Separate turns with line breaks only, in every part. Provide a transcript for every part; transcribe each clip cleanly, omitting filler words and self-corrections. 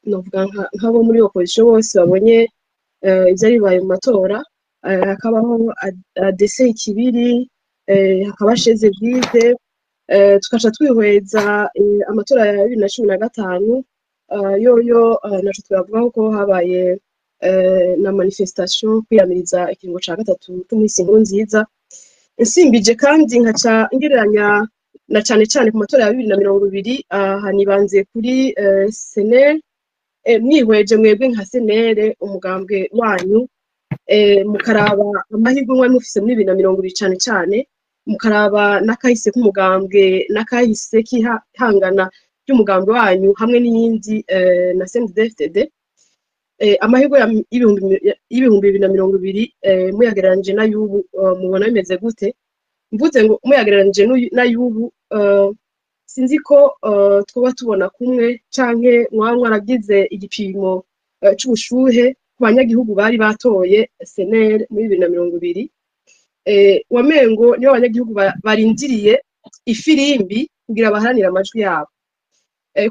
novuga nk'abo muri opposition bose babonye ivyari bibaye mu matora, hakabaho ADC Kibiri, hakaba Sheze Vide, tukaca twihweza amatora ya 2015 yoyo naco twavuga ko habaye na manifestation kwiyamiriza ikiringo ca gatatu c'umuhisi Nkurunziza. Insimbije kandi nkaca ngereranya na cane ku matora ya 2020, hanibanze kuri SNL. Mwihweje mwebwe nka SNL umugambwe wanyu, mukaraba amahirwe mwe mufise muri 2020 cane, mukaraba n'akahise k'umugambwe n'akahise kihangana ry'umugambwe wanyu hamwe n'iyindi na CNDD-FDD, amahirwe y'ibihumbi 2020 muyagereranije na y'ubu mubona bimeze gute? Mvuze ngo muyagereranije na y'ubu, sinzi ko twoba tubona kumwe canke mwaba mwaragize igipimo c'ubushuhe ku banyagihugu bari batoye SNL muri 2020. Wamengo niyo abanyagihugu barindiriye ifirimbi kugira baharanira amajwi yabo,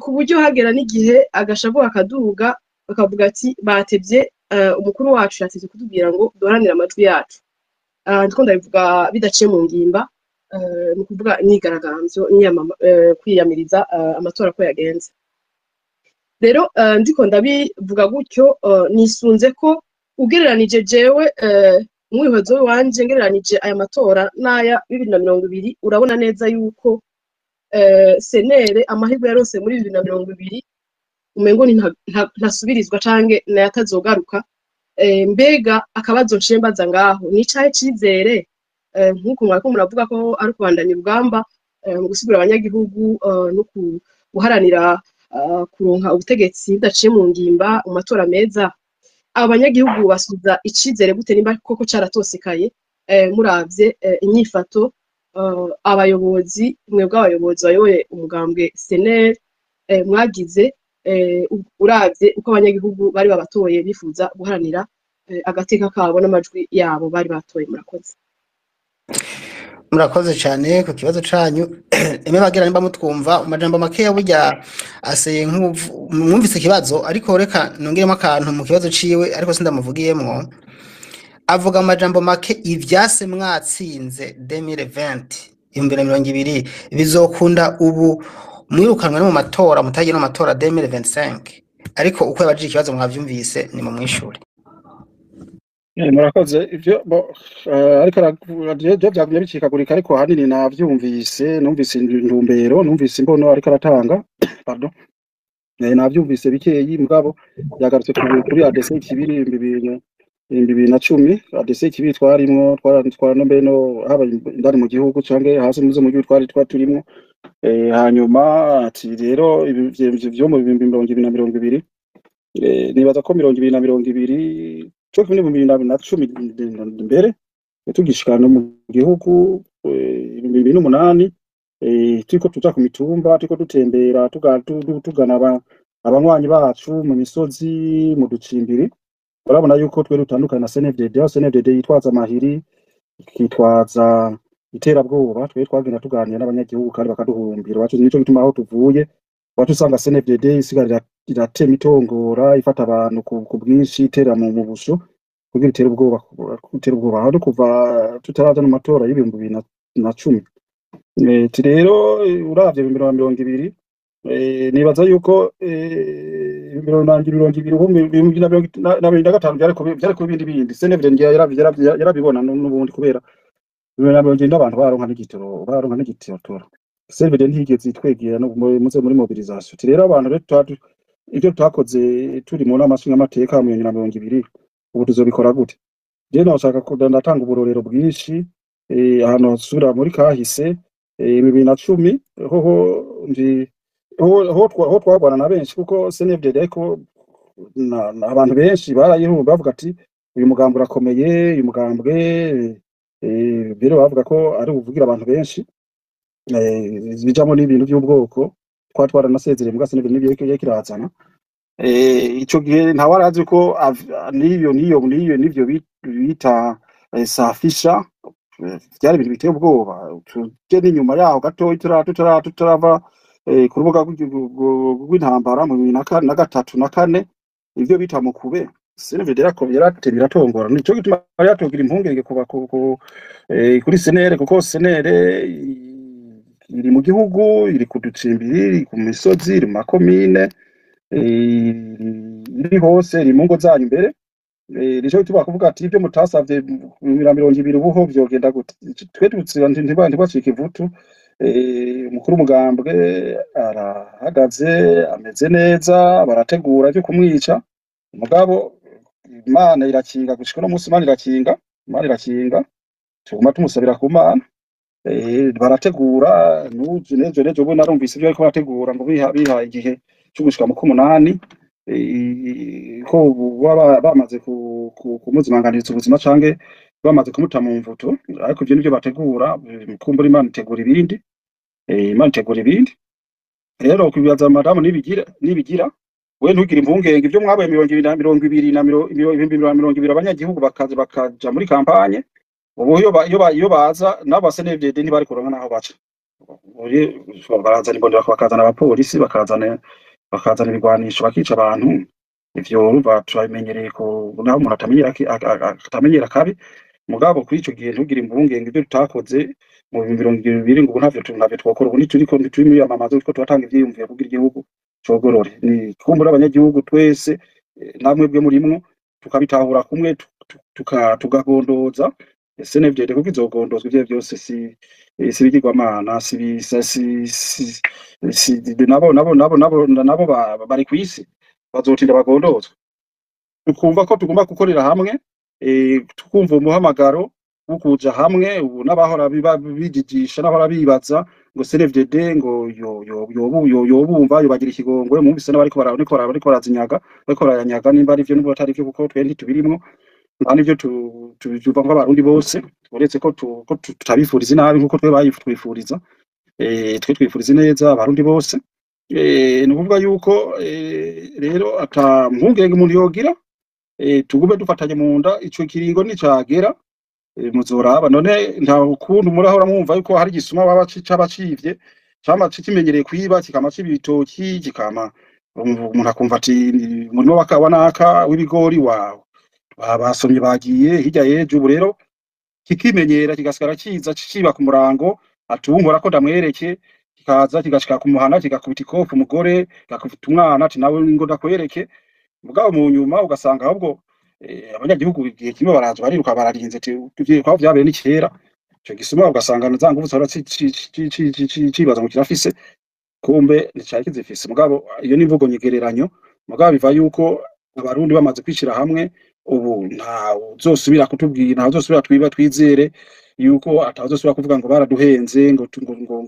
ku buryo hagera n'igihe agashavu akaduga bakavuga ati batevye, umukuru wacu yatevye kutubwira ngo duharanire amajwi yacu. Ndiko ndabivuga bidaciye mu ngimba, ni ukuvuga imyigaragambyo kwiyamiriza amatora ko yagenze. Rero ndiko ndabivuga gutyo nisunze ko ugereranije jewe umwihozo wanje ngereranije aya matora n'aya 2020, urabona neza yuko SNL amahirwe yarose muri 2020 umengo ntasubirizwa canke nayatazogaruka. Mbega akabazo nshembaza ngaho ni cahe cizere nk'uko mwariko muravuga ko ari kubandanya urugamba mu gusigura abanyagihugu no guharanira kuronka ubutegetsi bidaciye mu ngimba mu matora meza. Abanyagihugu basubiza icizere gute nimba koko caratosekaye muravye inyifato abayobozi mwebwe abayobozi bayoboye umugambwe SNL mwagize, uravye uko abanyagihugu bari babatoye bifuza guharanira agateka kabo n'amajwi yabo bari batoye.
Murakoze cyane ku kibazo canyu. Eme bagira nimba mutwumva amajambo makeya burya aseye mwumvise kibazo, ariko reka nongeremo akantu mu kibazo ciwe, ariko sindamuvugiyemwo. Avuga amajambo make, ivyase mwatsinze 2020 bizokunda ubu mwirukanwa no mu matora mutagira no matora 2025, ariko uko yabaje ikibazo mwavyumvise ni mu mwishuri.
Murakoze ivyo ariko byagumye bicikagurika, ariko hanini navyumvise, numvise intumbero, numvise imbono ariko aratanga pardon, navyumvise bikeyi mugabo yagarutse kuri ADC Kibiri 2010. ADC Kibiri twarimwo twarano mbeno haba indani mu gihugu canke hasi muzo mu gihugu twari turimo. Hanyuma ati rero ivyo mu 2020 nibaza ko 2020 cyo kuri 2010 mbere tugishikana mu gihugu 2008, turiko tuja ku mitumba, turiko dutembera tugana abanywanyi bacu mu misozi mu ducimbiri. Urabona yuko twe rutandukana na CNDD yitwaza amahiri, kitwaza iterabwoba. Twe twagenda tuganira n'abanyagihugu kandi bakaduhumbira. Wacu nico gituma aho tuvuye wacu usanga CNDD isigarira iratema itongora, ifata abantu ku bwinshi, itera mu busho kugira itera ubwoba aho kuva tutaraza mu matora y'ibihumbi 2010. Rero uravye 2020 nibaza yuko 2020 byari ku bindi CNDD yarabibona n'ubundi, kubera 2020 abantu baronka n'igitoro. CNDD ntigeze twegera no muze muri mobilisation. Rero abantu rero ibyo twakoze turi mu nama nshingamateka mu 2020 ubu tuzobikora gute? Je nashaka kudatanga uburorero bwinshi ahantu hasura muri kahise 2010 ho twagwana na benshi, kuko CNDD ariko abantu benshi barayirumva bavuga ati uyu mugambwe urakomeye, uyu mugambwe bero bavuga ko ari uvugira abantu benshi bijamo n'ibintu by'ubwoko twatwara nasezereye mu gasene n'ibyo kirazana. Ico gihe nta warazi ko nivyo bita safisha byari ibintu biteye ubwoba. Tuje n'inyuma yaho gato tutarava ku rubuga rw'intambara mu 2003 na 4 ivyo bita mukube CNVD yaratevye iratongora nico gituma yatogira impungenge kuba kuri senere kuko senere iri mu gihugu iri kuducimbiri iri ku misozi iri mu makomine iri hose iri mu ngo zanyu imbere nico gituma kuvuga ati ivyo mutasavye 2020 ubuho vyogenda gute twe tutsiba ntibacika ivutu umukuru umugambwe arahagaze ameze neza barategura byo kumwica umugabo Imana irakinga gushika no munsi Imana irakinga tuguma tumusabira ku Mana barategura nejo bo narumvise ibyo ariko barategura ngo biha igihe cyo gushika mu 8 ko bamaze kumuzimanganiriza ubuzima canke bamaze kumuta mu mvuto ariko ivyo nivyo bategura kumbura Imana itegura ibindi Imana itegura ibindi rero kubibaza madamu nibigira we ntugire impungenge ivyo mwabaye 2020 abanyagihugu bakaja muri kampanye ubu iyo baza nabo CNDD ntibari kuronka naho baca barazana imbonera bakazana abapolisi bakazana ibigwanisho bakica abantu ivyo urumva turabimenyereye ko naho umuntu atamenyera kabi mugabo kuri ico gihe ntugire impungenge ivyo tutakoze mu 2020 ngo ntavyo twokora ubu turi muri amamazo ko turatanga ivyiyumviro kugira igihugu cogorore ni kumbura abanyagihugu twese namwe bwe murimwo tukabitahura kumwe tugagondoza CNVD kuko izogondozwa ivyo byose si bigirwamana nabo bari kwisi bazotinda bagondozwa tukumva ko tugomba gukorera hamwe tukumva umuhamagaro wo kuja hamwe ubu n'abahora bijigisha n'abahora bibaza ngo CNVD ngo yobumva yobagira ikigongwe mumvise n'abariko barazinyaga bariko barayanyaga nimba ari ivyo n'ubwo atari ivyo kuko twe ntitubirimwo kandi ivyo tuvyumva nk'abarundi bose uretse ko tutabifuriza inabi nkuko twe bayifuriza twe twifuriza neza abarundi bose ni ukuvuga yuko rero ata mpungenge umuntu yogira tugume dufatanye mu nda ico kiringo nicagera muzoraba none nta ukuntu murahora mwumva yuko hari gisuma baba cabacivye cama kimenyereye kwiba kikama cibitoki kikama umuntu akumva ati murimo wakawanaka w'ibigori wawe basomye bagiye hirya yejo ubu rero kikimenyera kigasigara kiza kiba ku murango atubumbura ko ndamwereke kikaza kigashika ku muhana kigakubita ikofu umugore gakubita umwana ati nawe ngo ndakwereke mugabo mu nyuma ugasanga ahubwo abanyagihugu igihe kimwe baraza bariruka bararinze tugiye kwa vyabere n'ikera cyo gisuma ugasanga nazanga ubusora cibaza mu kirafise kumbe nicari kizifise mugabo iyo nivugo nyigereranyo mugabo biva yuko abarundi bamaze kwishira hamwe ubu nta uzosubira kutubwira nta uzosubira twiba twizere yuko atazosubira kuvuga ngo baraduhenze ngo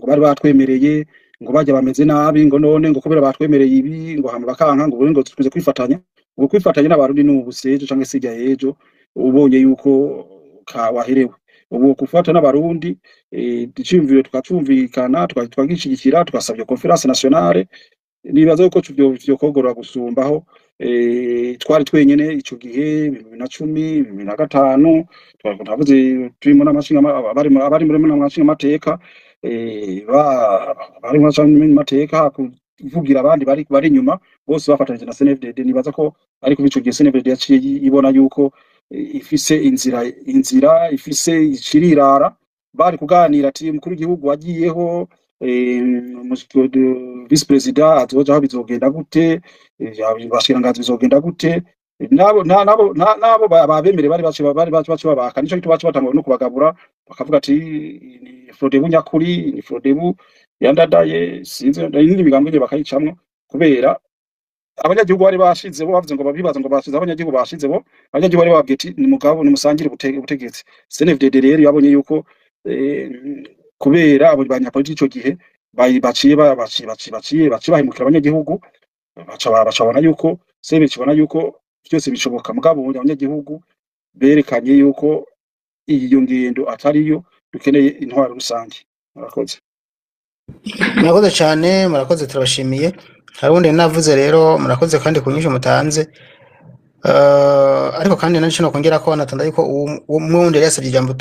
bari batwemereye ngo bajya bameze nabi ngo none ngo kubera batwemereye ibi ngo hama bakanka ngo tuze kwifatanya ubu kwifatanya n'abarundi n'ubusejo canke sijya yejo ubonye yuko waherewe ubu kufata n'abarundi dicimviro tukacumvikana twagishigikira tukasabye conference nationale nibaza yuko tuvyo kogorora gusumbaho twari twenyene ico gihe 2010 2005 twavuze turimo n'amashinga abari muri n'amashinga amateka bari mu mateka kuvugira abandi bari nyuma bose bafatanyije na CNVD nibaza ko ariko bico gihe CNVD yaciye ibona yuko ifise inzira ifise ikirirara bari kuganira ati mukuru w'igihugu wagiyeho vice president azoja aho bizogenda gute bashirangazi bizogenda gute nabo babemere bari babaka nico gituma batanguye no kubagabura bakavuga ati ni Frodebu nyakuri ni Frodebu yandadaye sinze n'indi migambwe bakayicamwe kubera abanyagihugu bari bashize bo bavuze ngo babibaza ngo bashize abanyagihugu bashize bo abanyagihugu bari babwiye ati ni mugabo ni musangire ubutegetsi CNVD rero yabonye yuko kubera abo banyapolitiki ico gihe baciye bahimukira abanyagihugu bacabona yuko sebe kibona yuko byose bishoboka mugabo abanyagihugu berekanye yuko iyo ngendo atariyo dukeneye intwaro rusange murakoze
cyane murakoze turabashimiye harundi navuze rero murakoze kandi kunyisha mutanze ariko kandi naco no kongera ko natanda yuko umwe wundi yasabye ijambo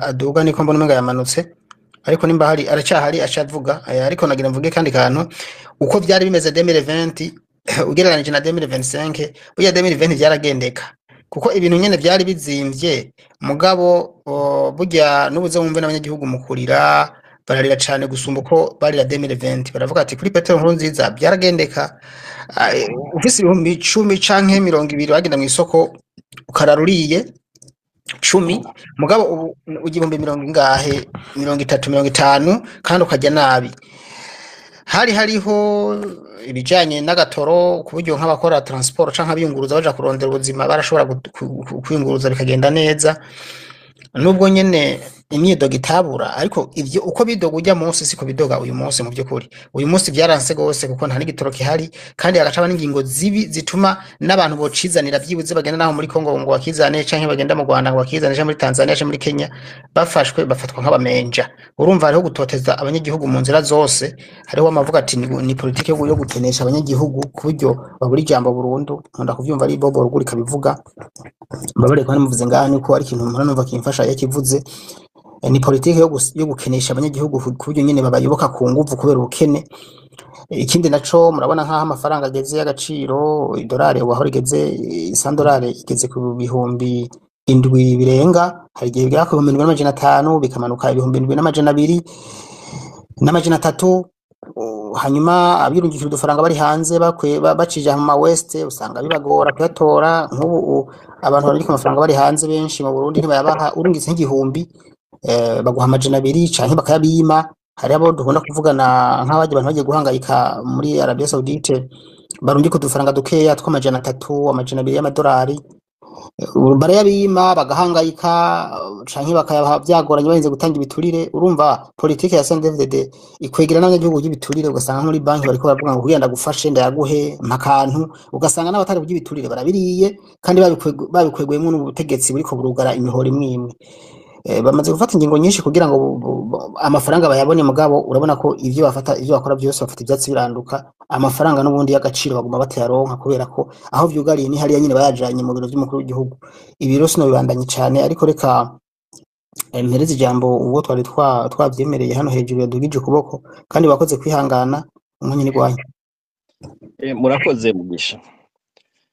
aduga niko mbona umenga yamanutse ariko nimba hari aracyahari acavuga ariko nagira mvuge kandi kantu uko byari bimeze 2020 ugereranije na 2025 burya 2020 byaragendeka kuko ibintu nyene byari bizimvye mugabo burya nubuze wumve n'abanyagihugu mukurira bararira cyane gusumba uko barira 2020 baravuga ati kuri Petero Nkurunziza byaragendeka ufise ibihumbi 10 canke 20 wagenda mu isoko ukararuriye 10 mugabo ubu igihumbi mirongo ingahe 30 50 kandi ukajya nabi hariho ibijanye n'agatoro ku buryo nk'abakora transport canke abiyunguruza baja kurondera ubuzima barashobora kwiyunguruza bikagenda neza nubwo nyene imyidogo itabura ariko ivyo uko bidoga ujya munsi siko bidoga uyu munsi mu byukuri uyu munsi byaranse gose kuko nta n'igitoro kihari kandi agacaba n'ingingo zibi zituma n'abantu bocizanira byibuze bagenda naho muri Kongo ngo bakizane canke bagenda mu Rwanda ngo bakizane canke muri Tanzania canke muri Kenya bafatwa nk'abamenja urumva hariho gutoteza abanyagihugu mu nzira zose hariho amavuga ati ni politike yo gutenesha abanyagihugu ku buryo baburi jambo burundu nkunda kuvyumva ari Bobo Rugurika bivuga babare kandi muvuze ngaha niko ari ikintu mpora numva kimfasha yakivuze ni politike yo gukenesha abanyagihugu ku buryo nyene babayoboka ku nguvu kubera ubukene ikindi naco murabona nkaho amafaranga ageze y'agaciro idolari wahora igeze $100 igeze ku bihumbi 7 birenga hari igihe bya ku 1500 bikamanuka ibihumbi 2200 n'amajana 3 hanyuma abirungikira udufaranga bari hanze bacija mu West usanga bibagora kuyatora nk'ubu abantu bari ku mafaranga bari hanze benshi mu Burundi ntibayabaha urungitse nk'igihumbi baguha amajana 2 canke bakayabima hari abo dukunda kuvugana nk'abaje abantu bagiye guhangayika muri Arabia Saudite barungika udufaranga dukeya tw'amajana 3 amajana 2 y'amadolari barayabima bagahangayika canke bakayabaha byagoranye bahinze gutanga ibiturire urumva politike ya CNDD-FDD ikwegera n'abanyagihugu by'ibiturire ugasanga muri banki bariko baravuga ngo kugenda gufashe ndayaguhe makantu ugasanga n'abatari by'ibiturire barabiriye kandi babikwegwemo n'ubutegetsi buriko burugara imihoro imwe bamaze gufata ingingo nyinshi kugira ngo amafaranga bayabone mugabo urabona ko ivyo bakora byose bafite ibyatsi biranduka amafaranga n'ubundi y'agaciro baguma batayaronka kubera ko aho vyugariye ni hariya nyine bayajanye mu biro by'umukuru w'igihugu ibiro sino bibandanye cyane ariko reka mpereze ijambo ubwo twari twavyemereye hano hejuru yadugije ukuboko kandi bakoze kwihangana umwanya ni gwanyu
murakoze mugisha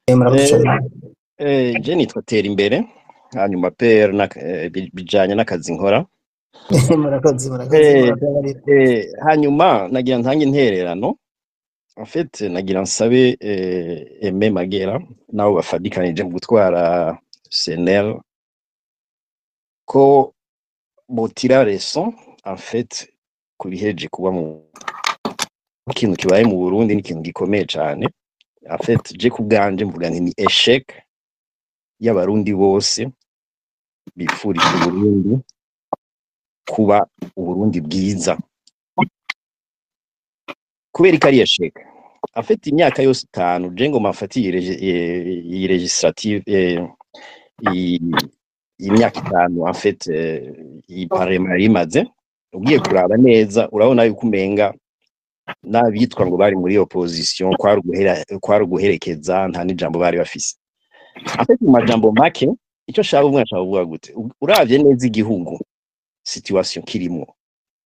murakoze cyane
je nitwa Tera Imbere hanyuma per bijanye n'akazi nkora
murakoze
hanyuma nagira ntange intererano en fait nagira nsabe Aimé Magera nabo bafadikanije mu gutwara CNL ko botira leçon en fait kubiheje kuba mu kintu kibaye mu Burundi ni kintu gikomeye cyane en fait je kubganje mvuga ni échec y'abarundi bose bifurije Burundi kuba Uburundi bwiza kubera ikari échec afite imyaka yose 5 je ngo mafatiye iyi legislative imyaka 5 en fait iyi parlement imaze ugiye kuraba neza urabona yuko umenga nabitwa ngo bari muri opposition kwari guherekeza nta n'ijambo bari bafise afite mu majambo make icyo shaka umwashaka kuvuga gute uravye neza igihugu situation kirimo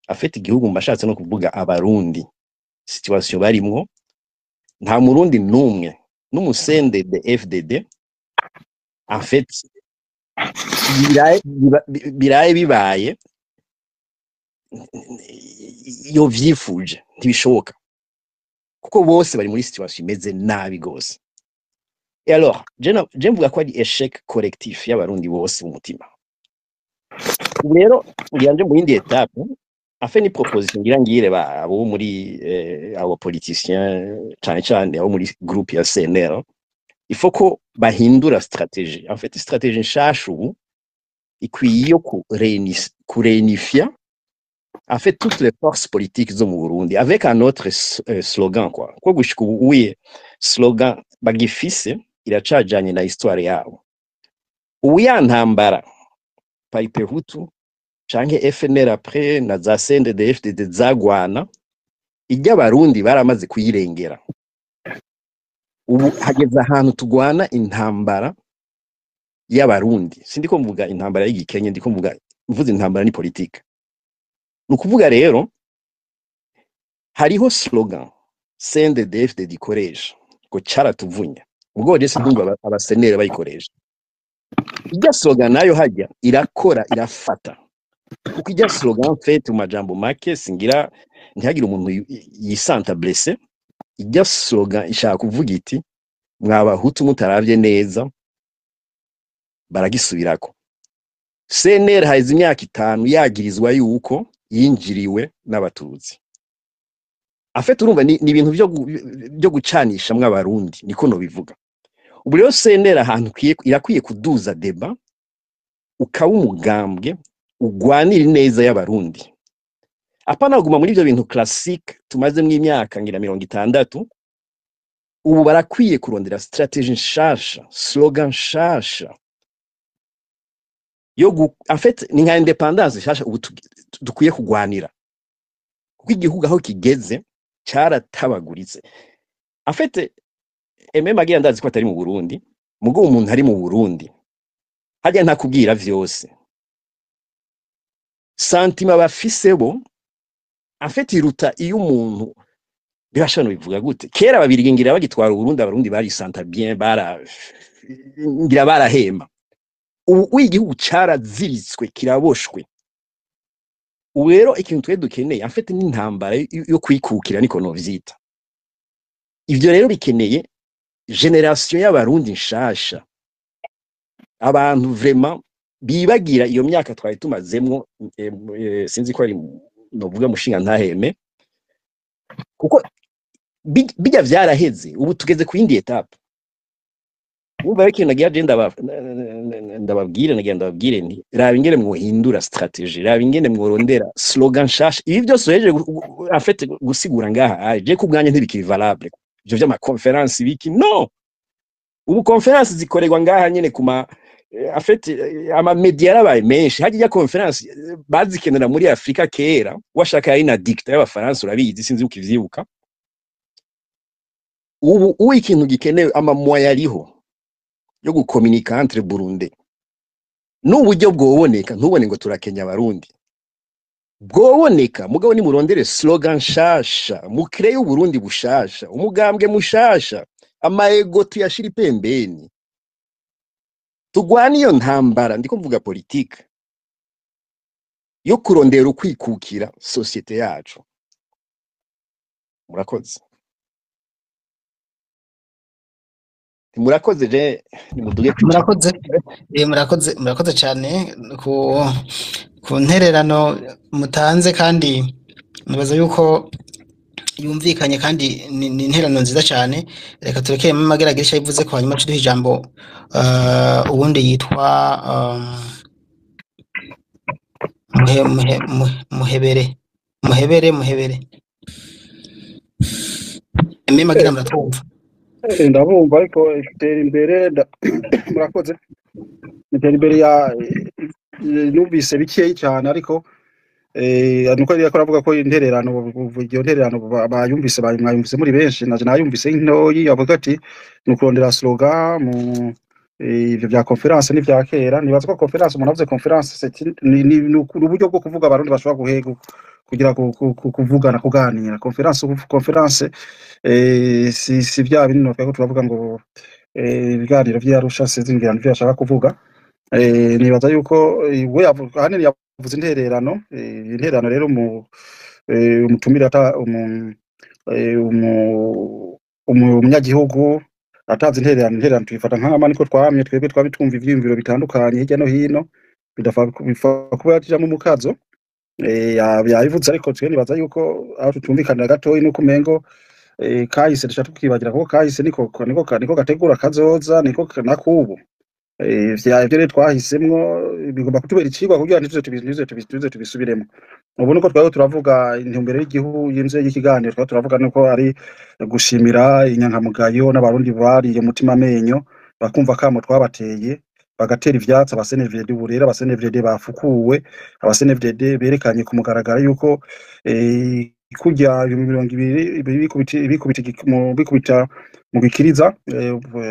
afite igihugu mbashatse no kuvuga abarundi situation barimwo nta murundi numwe n'umusende de FDD en fait biraye bibaye yo vyifuje ntibishoboka kuko bose bari muri situation imeze nabi gose. Et alors, je mvuga ko ari échec collectif y'abarundi bose umutima. Rero urianje mu yindi étape, afe ni proposition ngira ngire ba abo muri abo politiciens cyane abo muri groupe ya CNL. Il faut ko bahindura stratégie. En fait, stratégie nshashu ikwiye yo kuréunifia en fait toutes les forces politiques zo mu Burundi avec un autre slogan quoi. Ko gushika ubuye slogan bagifise iracajanye na histoire yabo. Uya ntambara Pipe Hutu canke FNL après na za CNDD-FDD zagwana ijya barundi baramaze kuyirengera. Ubu hageze ahantu tugwana intambara y'abarundi. Sindiko mvuga intambara y'igikenye ndiko mvuga intambara ni politique. nukuvuga rero hariho slogan CNDD-FDD ikoresha ngo caratuvunya ubwo je sindumva abasenere bayikoresha ijya slogan nayo hajya irakora irafata kuko ijya slogan fait mu majambo make singira ntihagire umuntu yisanta blessé ijya slogan ishaka kuvuga iti mwabahutu mutaravye neza baragisubirako CNL haize imyaka 5 yagirizwa yuko yinjiriwe n'abatutsi afite urumva ni ibintu byo gucanisha mw'abarundi niko no bivuga ubu rero CNL ahantu irakwiye kuduza deba ukaba umugambwe ugwanira neza y'abarundi apana guma muri ibyo bintu classique tumaze mw'imyaka ngira 60 ubu barakwiye kurondera strategy nshasha slogan nshasha yo en fait ni nka independence nshasha ubu dukwiye kugwanira kuko igihugu aho kigeze cyaratabaguritse en fait même agiye ndazi ko atari mu Burundi mugo umuntu ari mu Burundi hajya ntakubwira vyose santima bafise bo en fait iruta iyo umuntu birashano bivuga gute kera babirigingira bagitwara Burundi abarundi bari santa bien ngira barahema ubu igihugu caraziritswe kiraboshwe ubu rero ikintu twe dukeneye en fait n'intambara yo kwikukira niko no vyita ivyo rero bikeneye generation y'abarundi nshasha abantu vraiment bibagira iyo myaka twari tumazemwo sinzi ko ari novuga mushinga ntaheme kuko bijya vyaraheze ubu tugeze ku yindi etape ubu ikintu nagiye agenda ndababwire nti raba ingene mwohindura strategy raba ingene mworondera slogan nshasha ibi byose heje en fait gusigura ngaha je kubwanye ntibikiri valable ivyo vy'ama conference biki no ubu conference zikorerwa ngaha nyene kuma en fait ama media yarabaye menshi hajya conference bazikenera muri Afrika kera washaka ari na dicta y'abafaransa urabizi sinzi ukivyibuka ubu ikintu gikenewe ama moya yariho yo gukomunika entre Burundi n'uburyo bwoboneka ntubone ngo turakenya abarundi bwoboneka mugabo ni murondere slogan shasha mukire y'Uburundi bushasha umugambwe mushasha amaego tuyashira ipembeni tugwana iyo ntambara ndiko mvuga politique yo kurondera ukwikukira societe yacu murakoze murakoze je nimuduge
murakoze cyane ku ntererano mutanze kandi nibaza yuko yumvikanye kandi ni intererano nziza cyane reka turekeye mu magerageresha yivuze ko hanyuma tuduha ijambo ubundi yitwa muhebere magira muratwumva
ndabumva ariko itera imbere murakoze itera imbere ya numvise bikeyi cyane ariko nuko yari avuga ko intererano iyo ntererano bayumvise mwayumvise muri benshi naje nayumvise ntoyi avuga ati nukurondera slogan mu ivyo bya conference n'ivya kera nibaza ko conference umuntu avuze conference ni uburyo bwo kuvuga abarundi bashobora guhega kugira kuvugana kuganira conference si bya bintu no turavuga ngo ibiganiro vy'Arusha sezingira n'ivyo ashaka kuvuga nibaza yuko we ahanini yavuze intererano rero umutumira ata umunyagihugu atazi intererano twifata nk'ama niko twamye twebwe twabitumva ivyiyumviro bitandukanye hirya no hino bidafa kuba yatijamo umukazo yabivuze ariko twe nibaza yuko aho tutumvikanira gatoyi nuko umengo kahise dushaka tukibagira kuko kahise niko gategura kazoza niko nakubu ivyo rero twahisemwo bigomba kutubera icigwa kugira ngo tubisubiremo ubu nuko twari turavuga intumbero y'igihugu y'inze y'ikiganiro twari turavuga nuko ari gushimira inyankamugayo n'abarundi bariye mutima menyo bakumva kamo twabateye bagatera ivyatsi abasenevd burera abasenevd bafukuwe abasenevd berekanye ku mugaragaro yuko kujya 2020 bikubita mu bikiriza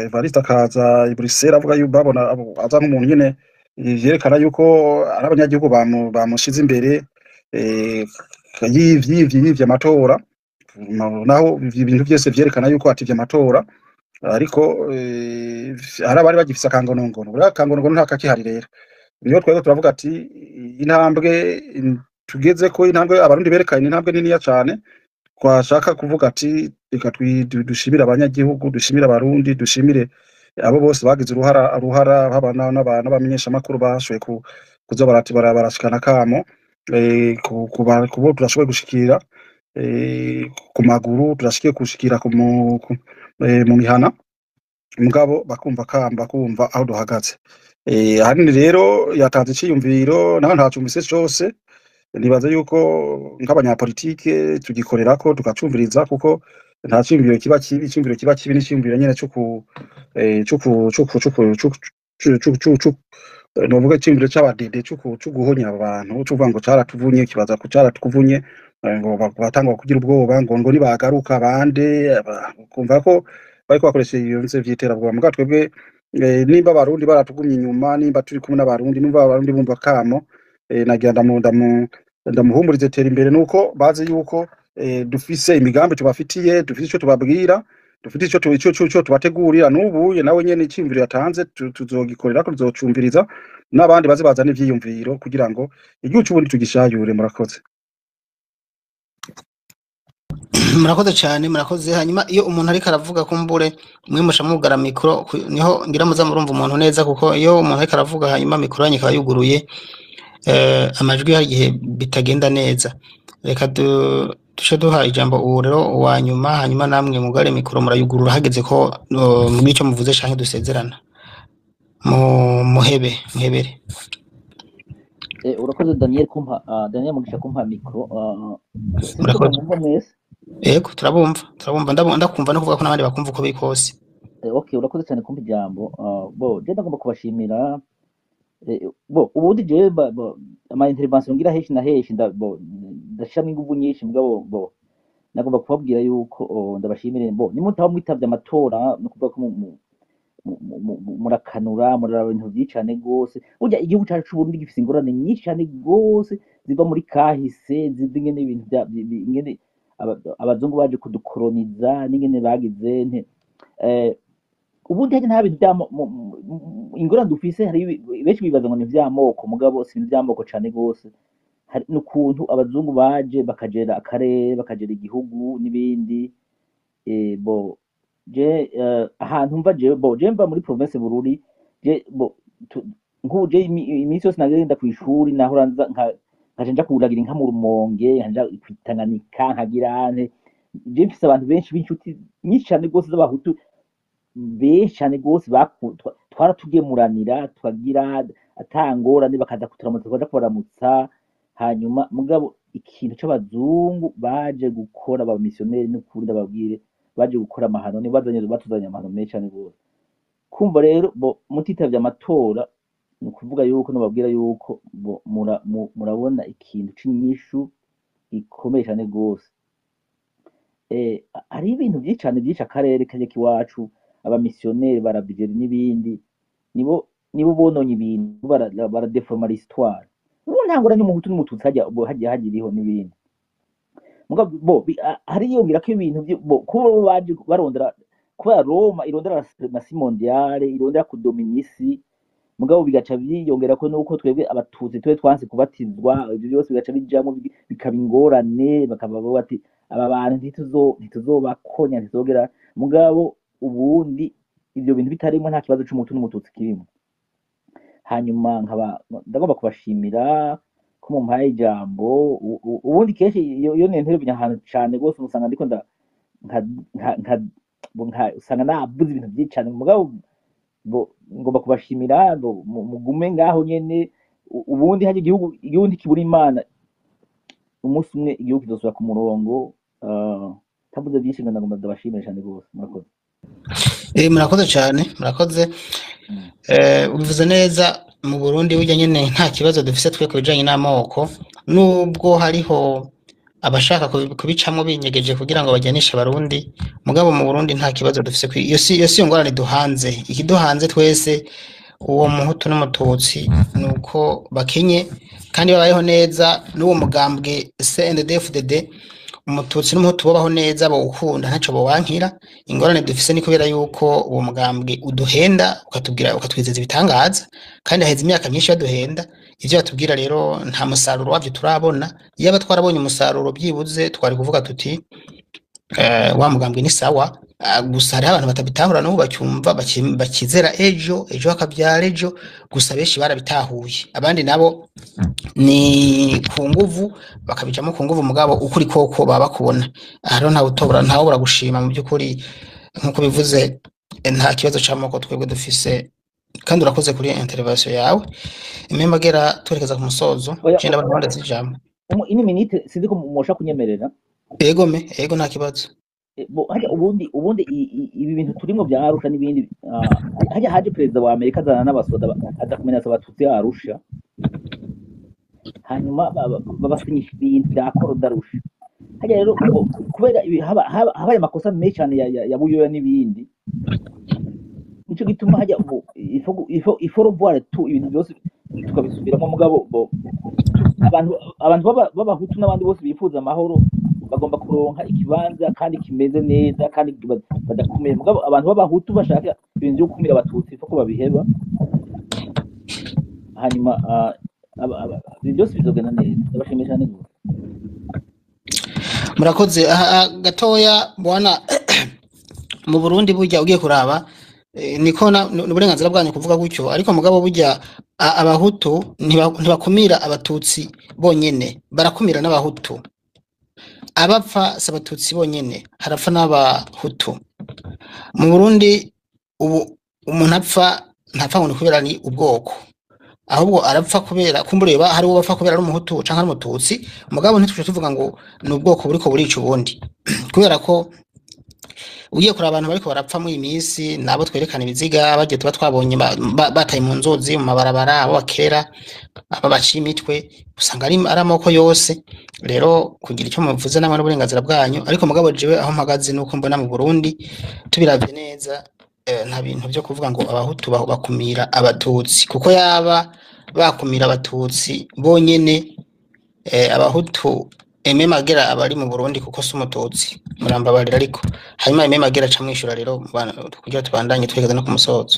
Evariste akaza i Bruxelles avuga yuko babona aza nk'umuntu nyene yerekana yuko ari abanyagihugu bamushize imbere eh, yivye amatora naho ibintu byose vyerekana yuko ativye amatora ariko hari abari bagifise akangonongono buriya akangonongono nta kakihari rero niyo twego turavuga ati intambwe tugeze ko intambwe abarundi berekanye intambwe niniya cane twashaka kuvuga ati reka dushimire abanyagihugu dushimire abarundi dushimire abo bose bagize uruhara habana n'abantu bamenyesha makuru bashoboye kuza barashikana kamo kubo turashoboye gushikira ku maguru turashikiye gushikira mu mihana mugabo bakumva kumva aho duhagaze ahanini rero yatanze iciyumviro naho ntacumbise cyose nibaza yuko nk'abanyapolitike tugikorerako tukacumviriza kuko nta cyumviro kiba kibi cyumviro kiba kibi n'cyumviro nyene novuga cyumviro c'abadede guhonya abantu cuvuga ngo caratuvunye kibaza ku caratuvunye ngo batanga kugira ubwoba ngo nibagaruka bande kumva ko bariko bakoresha iyo nze vyiterabwoba muga twebwe nimba abarundi baratugumye inyuma nimba turi kumwe n'abarundi nimba abarundi bumva kamo nagira ndamuhumurize tera imbere nuko bazi yuko dufise imigambi tubafitiye dufise ico tubabwira dufite ico tubategurira n'ubuye nawe nyene iciyumviro yatanze tuzogikorera ko tuzocumviriza n'abandi baze bazana ivyiyumviro kugira ngo igihugu c'ubundi tugishayure murakoze
murakoze cyane murakoze hanyuma iyo umuntu ariko aravuga kumbure mwimusha mugara mikro niho ngira muza murumva umuntu neza kuko iyo umuntu ariko aravuga hanyuma mikro yanyu ikaba yuguruye amajwi hari igihe bitagenda neza reka duce duha ijambo ubu rero uwa nyuma hanyuma namwe mugare mikoro murayugurura hageze ko mw'icyo muvuze canke dusezerana muhebere
urakoze Daniel mugisha kumpa mikoro
murakoze yego turabumva ndakumva no kuvuga ko n'abandi bakumva uko biri kose
okay urakoze cyane kumpa ijambo je ndagomba kubashimira ubundi je ama intervention ngira heshi na heshi ndashiramo inguvu nyinshi mugabo nagomba kubabwira yuko ndabashimire nimutaho mwitavye amatora no kuvuga ko murakanura muraraba ibintu byicane gose burya igihugu cyacu c'Uburundi gifise ingorane nyinshi cyane gose ziva muri kahise ziva ingene ibintu ingene abazungu baje kudukoloniza n'ingene bagize nte ubundi haje nta bintu ingorane dufise hari benshi bibaza ngo ni vy'amoko mugabo si vy'amoko cane gose hari n'ukuntu abazungu baje bakagera akarere bakagera igihugu n'ibindi ahantu mva je mva muri province Bururi nkuje iminsi yose nagenda kw'ishuri naho nkaje nja kuragira inka mu Rumonge nkaja kwitanganika nkagirane je mfise abantu benshi b'inshuti nyinshi cane gose z'abahutu benshi cyane gose twaratugemuranira twagira atangorane bakaza kuturamutsa twaja kubaramutsa hanyuma mugabo ikintu c'abazungu baje gukora aba missionnaire n'ukuri ndababwire baje gukora amahano ni batuzanye amahano menshi cyane gose kumva rero mutitavye amatora ni kuvuga yuko nababwira yuko murabona ikintu c'inyishu ikomeye cyane gose hari ibintu byinshi cyane byinshi akarere kaje kiwacu abamissionnaire barabigera n'ibindi nibo bononye ibintu baradeforma l'histoire ubu ntangora n'umuhutu n'umututsi hagiye iriho n'ibindi mugabo hari yongera ko ibintu kuba baje barondera kubera Roma irondera suprematie mondiale irondera kudominisi mugabo bigaca byiyongera ko nuko twebwe abatutsi twanse kubatizwa ibyo byose bigaca bijamo bikaba ingorane bakavuga bati aba bantu ntituzobakonya ntizogera mugabo ubundi ibyo bintu bitarimo nta kibazo c'umutu n'umututsi kirimo hanyuma ndagomba kubashimira ko mumpaye ijambo ubundi kenshi iyo nenterevye ahantu cane gose usanga ndiko usanga navuze ibintu byinshi cane mugabo ngomba kubashimira mugume ngaho nyene ubundi haje igihugu kibura imana umunsi umwe igihugu kizosubira ku murongo tavuze byinshi ndagomba ndabashimira cane gose murakoze
murakoze cyane murakoze ubivuze neza mu Burundi burya nyene nta kibazo dufise twe kubijanye n'amoko nubwo hariho abashaka kubicamwo binyegeje kugira ngo bajyanishe abarundi mugabo mu Burundi nta kibazo dufise iyo si ngorane duhanze ikiduhanze twese uwo muhutu n'umututsi nuko bakenye kandi babayeho neza n'uwo mugambwe CNDD-FDD umututsi n'umuhutu babaho neza bawukunda ntaco bowankira ingorane dufise ni kubera yuko uwo mugambwe uduhenda ukatwizeza ibitangaza kandi haheze imyaka myinshi baduhenda ivyo batubwira rero nta musaruro wavyo turabona iyo twarabonye umusaruro byibuze twari kuvuga tuti wa mugambwe ni sawa gusa hari abantu batabitahura n'ubu bacyumva bakizera ejo hakabyara ejo gusa benshi barabitahuye abandi nabo ni ku nguvu bakabijamo ku nguvu mugabo ukuri koko baba bakubona rero ntawubura gushima mu by'ukuri nk'uko bivuze nta kibazo cy'amoko twebwe dufise kandi urakoze kuri intervention yawe imemagera twerekeza ku musozo cyenda abantu banda zijambo
ini minute sinzi ko mosha kunyemerera
ego nta kibazo
ubundi ibi bintu turimo bya Arusha n'ibindi hajya haje perezida wa Amerika azana n'abasoda aza kumenyesha abatutsi Arusha hanyuma babasinyisha ibintu bya Korodarusha hajya rero kubera habaye amakosa menshi cyane ya Buyoya n'ibindi nico gituma hajya ifo revoir tout ibintu byose tukabisubiramo mugabo abantu b'abahutu n'abandi bose bifuza amahoro bagomba kuronka ikibanza kandi kimeze neza kandi badakumira mugabo abantu b'abahutu bashaka ibintu byo gukumira abatutsi ko babiheba hanyuma byose bizogana neza ndabashimisha neza
murakoze gatoya bwana mu Burundi burya ugiye kuraba niko n'uburenganzira bwanyu kuvuga gutyo ariko mugabo burya abahutu ntibakumira abatutsi bonyene barakumira n'abahutu abapfa sabatutsi bonyene harapfa n'abahutu mu Burundi ubu umuntu ntapfa ngo kubera ni ubwoko ahubwo arapfa kubera kumbureba hari uwo bapfa kubera ari umuhutu canka ari umututsi mugabo ntituje tuvuga ngo ni ubwoko buriko burica ubundi kubera ko ugiye kuri abantu bariko barapfa mu iminsi nabo twerekana ibiziga bagiye tuba twabonye bataye mu nzozi mu mabarabara abo bakera aba baciye imitwe usanga ari amoko yose rero kugira icyo muvuze namwe n'uburenganzira bwanyu ariko mugabo jewe aho mpagaze nuko mbona mu Burundi tubiravye neza nta bintu byo kuvuga ngo abahutu bakumira abatutsi kuko yaba bakumira abatutsi bonyene abahutu Magera abari mu Burundi kuko si umututsi murambabarira ariko hanyuma Magera aca mwishura rero kugira tubandanye twegeza no ku musozo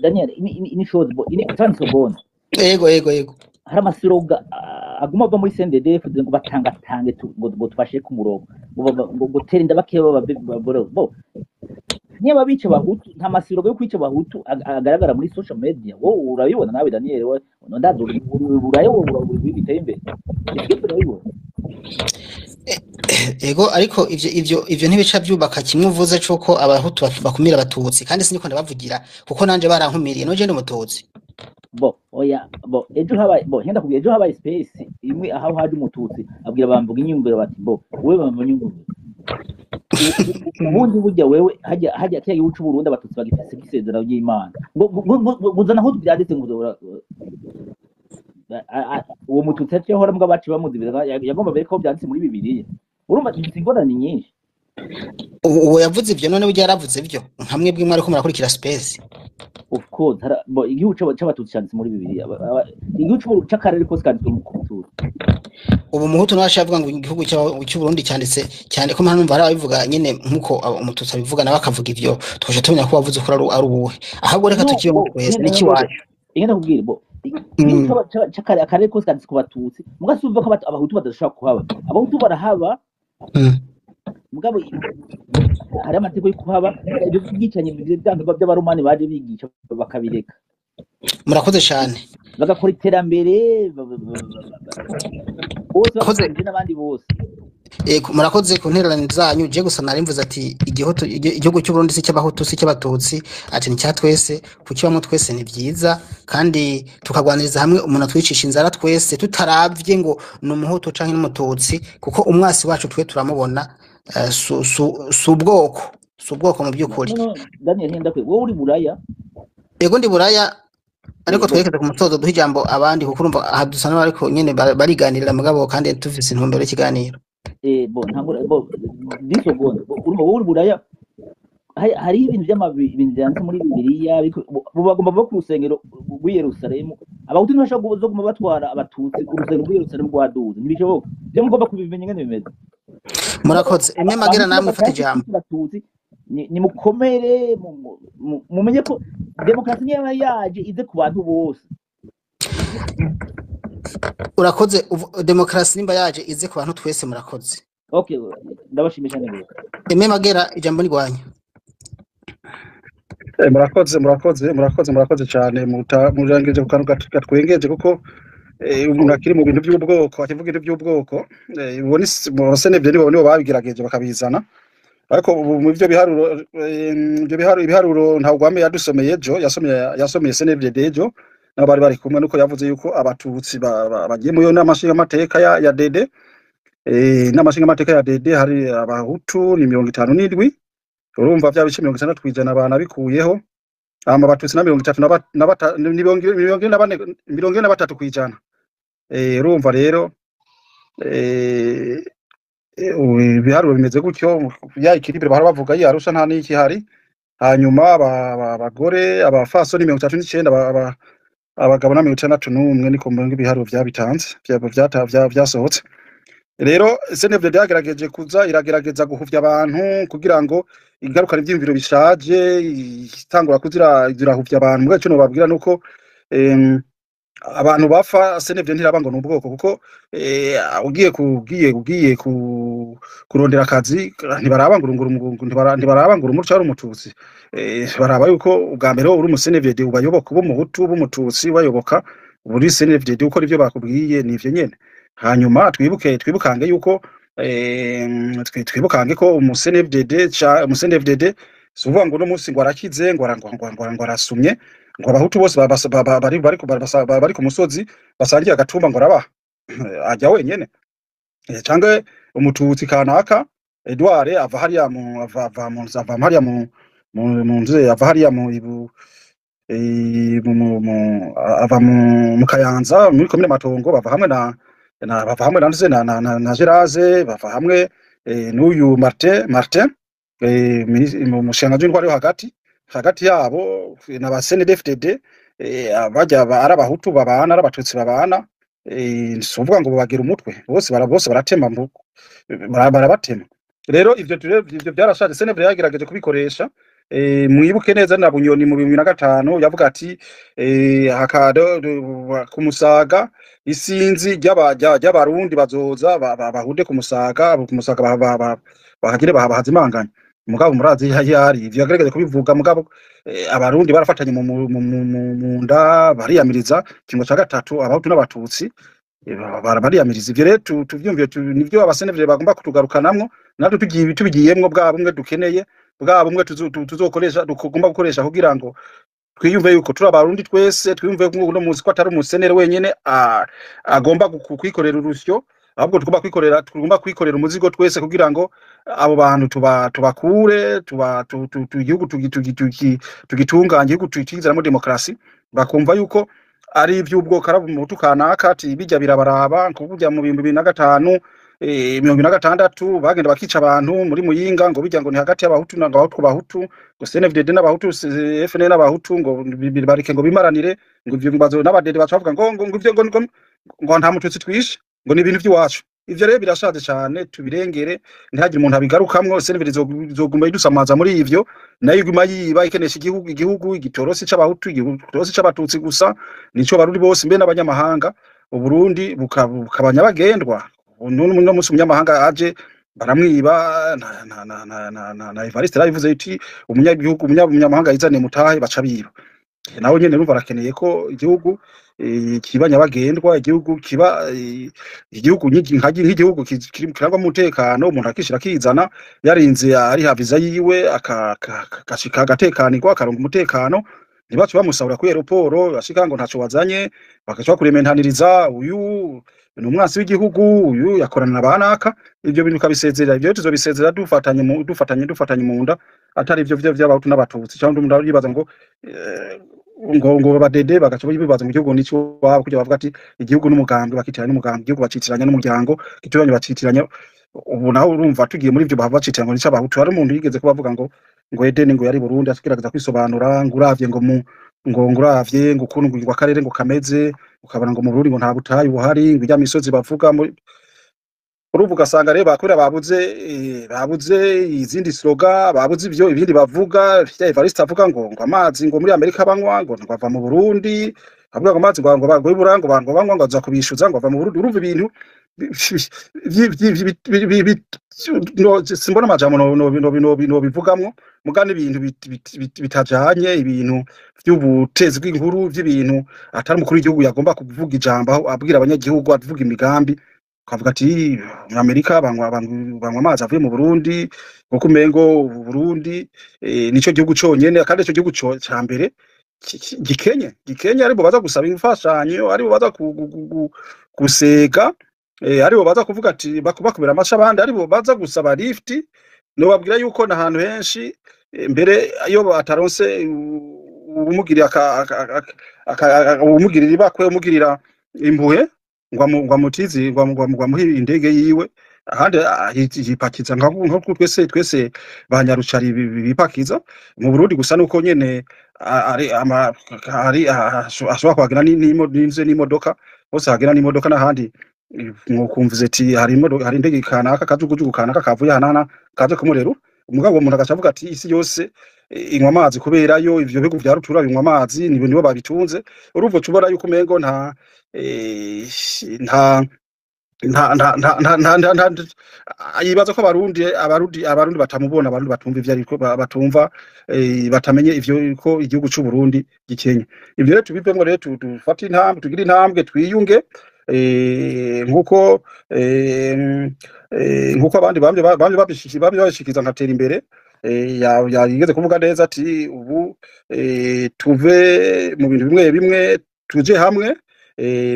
Daniel ini shows ini transobona
ego hari
amasiroga aguma ava muri CNDD-FDD ngo batangatange ngo tufashe ku murongo ngo gutera inda bakeba bo niba bice bahutu nta masiroga yo kwica bahutu agaragara muri social media wowe urabibona nawe Daniel we ndazo urayo biteye imbere
ego ariko ivyo ntibica byubaka kimwe uvuze cuko abahutu bakumira abatutsi kandi siniko ndabavugira kuko nanje barankumiriye noje ndi umututsi
ejo habaye space imwe aho haje umututsi abwira bamvuga inyumbero bati wewe bamvuga inyumbero ubundi burya wewe hajya cyagiye ucu Burundi abatutsi bagifise gisezera y'Imana ngo guzana aho byanditse ngo uwo mututsi cyo hora mbwa baci bamuzibiza yagomba bereka ko byanditse muri Bibiliya urumva ingorane nyinshi
uwo yavuze ivyo none burya yaravuze ivyo nkamwe bwimwe ariko murakurikira space
of course igihugu c'abatutsi cyanditse muri Bibiliya igihugu c'akarere kose kanditse mu kutura
ubu muhutu n'abashavuga ngo igihugu cy'u Burundi cyanditse cyane ko mpano mvara babivuga nyene nkuko umututsi abivuga nawe akavuga ivyo twaje tumenya ko bavuze ko ari ubuhe ahubwo reka tukiye mu kwese n'iki wacu
ingenda kubwira akarere kose kanditse ku batutsi mugasumva ko abahutu badashobora kuhaba abahutu barahaba mugabo hari amategeko yo kuhaba ibyo byicanye by'abaromani baje bigisha bakabireka
murakoze cyane
bagakora iterambere bose n'abandi bose
murakoze ku ntererano zanyu je gusa narimvuze ati igihugu cy'u Burundi si cy'abahutu si cy'abatutsi ati ni cya twese kukibamo twese ni byiza kandi tukagwaniriza hamwe umuntu atwicisha inzara twese tutaravye ngo ni umuhutu canke n'umututsi kuko umwasi wacu twe turamubona subwoko mu by'ukuri
Daniel Hendakwe wowe uri Buraya
ego ndi Buraya ariko twerekeza ku musozo duha ijambo abandi kuko urumva hadusana ariko nyene bariganirira mugabo kandi tuvise intumbero y'ikiganiro
ntabwo disogonde urumva wowe uri Buraya hari ibintu ibintu byanditse muri Bibiliya bagomba kuba ku rusengero rw'i Yerusalemu. Abahutu ntibashobora kuguma batwara abatutsi ku rusengero rw'i Yerusalemu rwaduze, ntibishoboka. Byo mugomba kubimenya ingene bimeze.
Murakoze. Emwe Magera namwe fata ijambo.
Abatutsi ni mukomere, mumenye ko demokarasi niyo yaje ize ku bantu bose.
Urakoze. Demokarasi nimba yaje ize ku bantu twese, murakoze.
Okay, ndabashimisha neza.
Emwe Magera ijambo ni rwanyu.
Murakoze cyane murangije kukantu gatwengeje kuko umuntu akiri mu bintu by'ubwoko akivuga ibintu by'ubwoko ubone bose nebyo nibo babigerageje bakabizana, ariko mu byo biharuro ntabwo wame yadusomeye ejo yasomeye CNDD ejo n'abari bari kumwe nuko yavuze yuko abatutsi bagiye mu yo n'amashinga amateka ya DD n'amashinga amateka ya DD hari abahutu ni 57, urumva bya bice 60% abana bikuyeho abatutsi na 33 kwijana. Urumva rero ibiharuro bimeze gutyo ya ikiribire bahora bavuga yarusha nta n'iki hari. Hanyuma abagore abafasoni 39 abagabo na 61 niko mbonye ibiharuro byabitanze byasohotse. Rero CNDD yagerageje kuza iragerageza guhuvya abantu kugira ngo ingaruka n'ivyimviro bishaje itangura zirahuvya abantu. Mwe cyo no babwira nuko abantu bafa CNDD ntiraba ngo n'ubwoko kuko ugiye kurondera akazi ntibaraba ngo umuco ari umututsi, baraba yuko ubwa mbere uri mu CNDD ubayoboka bo mu Hutu b'umututsi bayoboka buri CNDD uko ivyo bakubwiye nivyo nyene. Hanyuma twibukange yuko twibukange ko mu CNDD suvuga ngo no munsi ngo arakize ngo arasumye ngo abahutu bose bari ku musozi basangiye agatumba ngo arabaha ajya wenyene cyangwa umututsi kanaka Edouard ava hariya mu Kayanza muri komine Matongo bava hamwe na Geraze bava hamwe n'uyu Martin umushinga w'intwari yo hagati yabo na ba CNDD bajya ari abahutu babana n'abatutsi babana, suvuga ngo bagira umutwe bose baratema barabatema. Rero ivyo byarashaje CNDD yagerageje kubikoresha. Mwibuke neza na Bunyoni mu 2005 yavuga ati hakado kumusaga isinzi ry'abarundi bazoza bahude kumusaga bahagire bahazimanganya. Mugabo murazi yari ivyo yagerageze kubivuga, mugabo abarundi barafatanye mu nda bariyamiriza kingo ca gatatu abahutu n'abatutsi bariyamiriza. Ivyo rero tuvyumviye nivyo abasenevye bagomba kutugarukanamwo natwe tubigiyemwo bwa bumwe dukeneye bwa bumwe tuzokoresha dukugomba gukoresha kugira ngo twiyumve yuko turi abarundi twese, twiyumve ko no muzi ko atari umusenere wenyene agomba kwikorera urusyo, ahubwo tugomba kwikorera umuzigo twese kugira ngo abo bantu tubakure igihugu tugitunganye, igihugu tukizeramo demokrasi, bakumva yuko ari ivy'ubwoko ari mu tukanaka ati bijya birabaraba kuvujya mu 2005 2026 bagenda bakica abantu muri Muyinga ngo bijya ngo ni hagati y'abahutu n'abahutu bahutu ngo CNDD n'abahutu FNL n'abahutu ngo barike ngo bimaranire ngo ivyo bibazo n'abadede bacavuga ngo ivyo ngo nta mututsi twishe ngo ni ibintu by'iwacu. Ivyo rero birashaje cyane tubirengere ntihagire umuntu abigarukamwo. CNDD zoguma idusamaza muri ivyo nayo iguma yiba ikenesha igihugu igitorosi c'abahutu igitorosi c'abatutsi gusa nico barundi bose mbe n'abanyamahanga. Uburundi bukabanya bagendwa none no musi umunyamahanga aje baramwiba na Evariste yavuze iti umunyamahanga yizane mutahe baca biba. Naho nyene numva rakeneye ko igihugu kibanya bagendwa, igihugu kiba igihugu nk'igihugu kirangwa mu mutekano, umuntu akishira kizana yarinze ari haviza yiwe akashika gatekanirwa akaronga umutekano, ntibacu bamusabura ku aeroport ashika ngo ntaco wazanye bakaca kurementaniriza uyu ni umwasi w'igihugu uyu yakorana nabanaka. Ivyo bintu kabisezerera, ivyo tuzobisezerera dufatanye mu nda atari ivyo by'abahutu n'abatutsi cyangwa umuntu aribaza ngo badede bagaca bibaza mu gihugu nico wabo kujya bavuga ati igihugu n'umugambi bakitiranya n'umugambi, igihugu bacitiranya n'umuryango, kituranye bacitiranya ubu naho urumva tugiye muri ivyo bahava bacitira ngo n'ic'abahutu hari umuntu yigeze kubavuga ngo Edeni ngo yari Burundi agerageza kwisobanura ngo uravye ngo uravye ngo ukuntu ngo akarere ngo kameze ukabona ngo mu Burundi ngo nta butayu buhari ngo ijya misozi bavuga uruvuga ugasanga rero bakubira babuze izindi slogan babuze ivyo ibindi bavuga vya Evariste avuga ngo amazi ngo muri Amerika banywa ngo bava mu Burundi avuga ngo amazi ngo bagwibura ngo banywa ngo aza kubishuza ngo bava mu Burundi urumva ibintu simbona amajambo no bivugamwo mugane ibintu bitajanye ibintu vy'ubutezi bw'inkuru vy'ibintu atari umukuru w'igihugu yagomba kuvuga ijambo aho abwira abanyagihugu avuga imigambi kavuga ati Amerika banywa amazi avuye mu Burundi kuko umengo Burundi nico gihugu conyene kandi ico gihugu ca mbere gikenye aribo baza gusaba imfashanyo aribo baza gusega aribo baza kuvuga ati bakubera amasha abandi aribo baza gusaba lift no babwira yuko na hantu henshi mbere iyo bataronse umugirira umugirira ibakwe umugirira impuhe ngwa mutizi ngwa muhi indege yiwe ahandi yipakiza nko twese banyarucari bipakiza mu Burundi gusa nuko nyene ari ashobora kwagana n'imodoka bose hagena n'imodoka n'ahandi mwokumvuze ati hari indege kanaka kajugujugu kanaka kavuye hanana kaje kumurero umugabo umuntu agacavuga ati isi yose inywa amazi kubera yo ivyo bihugu vya rutura binywa amazi nibo babitunze urumva cubora yuko umengo nta yibaza ko abarundi batamubona abarundi batumva ivyo ariko batumva batamenye ivyo ko igihugu c'u Burundi gikenye ivyo rero tubivemwo rero dufata intambwe tugira intambwe twiyunge nkuko abandi bamye babishikiza nkatera imbere yigeze kuvuga neza ati ubu tuve mu bintu bimwe tuje hamwe